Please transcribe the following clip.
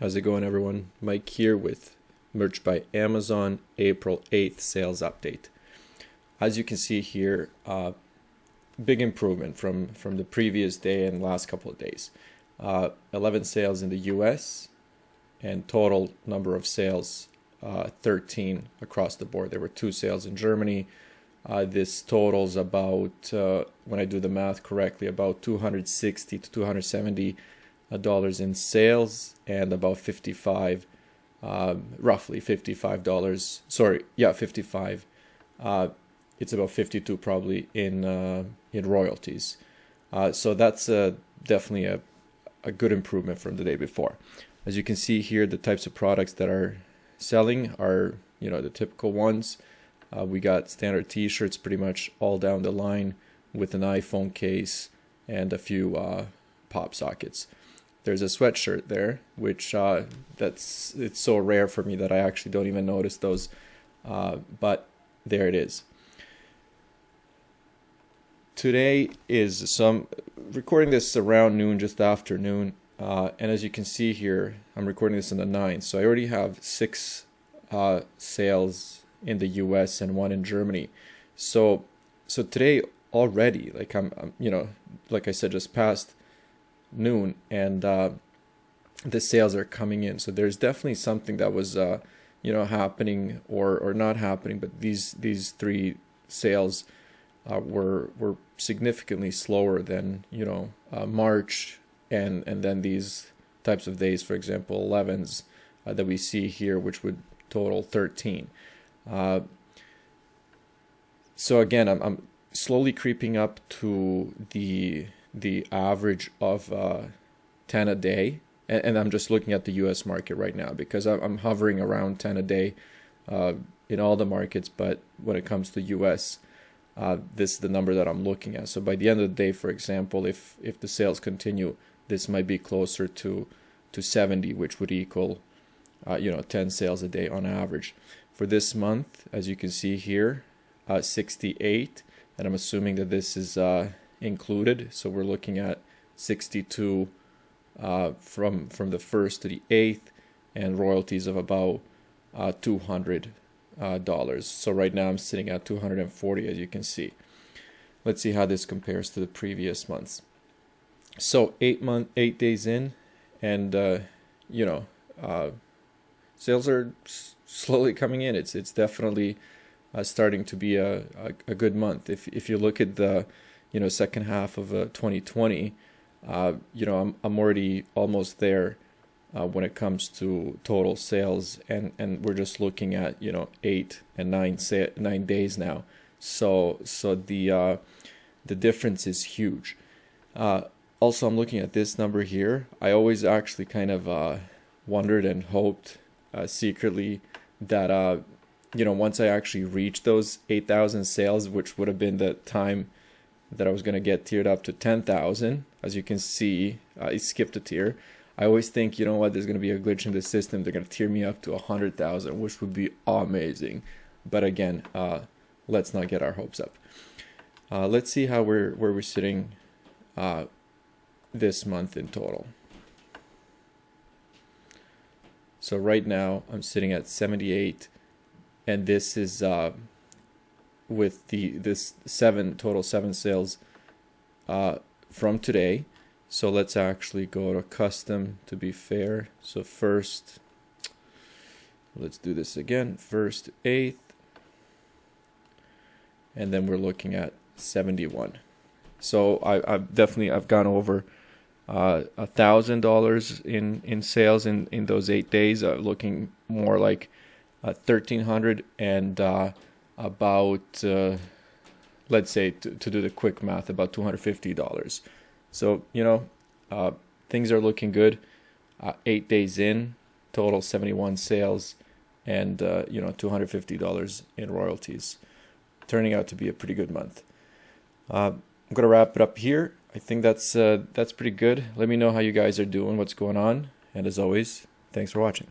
How's it going, everyone? Mike here with Merch by Amazon April 8th sales update. As you can see here, big improvement from the previous day and last couple of days. 11 sales in the US and total number of sales 13 across the board. There were 2 sales in Germany. This totals about, when I do the math correctly, about $260 to $270 in sales and about roughly $55. Sorry, yeah, 55. It's about 52 probably in royalties. So that's definitely a good improvement from the day before. As you can see here, the types of products that are selling are the typical ones. We got standard T-shirts pretty much all down the line with an iPhone case and a few pop sockets. There's a sweatshirt there, which it's so rare for me that I actually don't even notice those, but there it is. Today is recording this around noon, just after noon, and as you can see here, I'm recording this on the 9th, so I already have 6 sales in the US and 1 in Germany. So today already, like I'm like I said, just past noon, and the sales are coming in. So there's definitely something that was happening or not happening, but these 3 sales were significantly slower than March and then these types of days, for example 11s that we see here, which would total 13. So again, I'm slowly creeping up to the average of 10 a day, and I'm just looking at the US market right now because I'm hovering around 10 a day in all the markets, but when it comes to US, this is the number that I'm looking at. So by the end of the day, for example, if the sales continue, this might be closer to 70, which would equal 10 sales a day on average. For this month, as you can see here, 68, and I'm assuming that this is included, so we're looking at 62 from the 1st to the 8th, and royalties of about $200. So right now I'm sitting at 240, as you can see. Let's see how this compares to the previous months. So 8 days in, and sales are slowly coming in. It's definitely starting to be a good month. If you look at the second half of 2020, I'm already almost there when it comes to total sales, and we're just looking at 8 and 9 days now. So the difference is huge. Also, I'm looking at this number here. I always actually kind of wondered and hoped secretly that once I actually reach those 8,000 sales, which would have been the time that I was going to get tiered up to 10,000. As you can see, I skipped a tier. I always think, there's going to be a glitch in the system. They're going to tier me up to 100,000, which would be amazing. But again, let's not get our hopes up. Let's see how where we're sitting this month in total. So right now I'm sitting at 78, and this is with this total 7 sales from today. So let's actually go to custom to be fair. So first, let's do this again. 1st, 8th, and then we're looking at 71. So I've gone over $1,000 in sales in those 8 days. Looking more like 1,300 and about let's say to do the quick math, about $250. So things are looking good. 8 days in, total 71 sales, and $250 in royalties, turning out to be a pretty good month. I'm gonna wrap it up here. I think that's pretty good. Let me know how you guys are doing, what's going on, and as always, thanks for watching.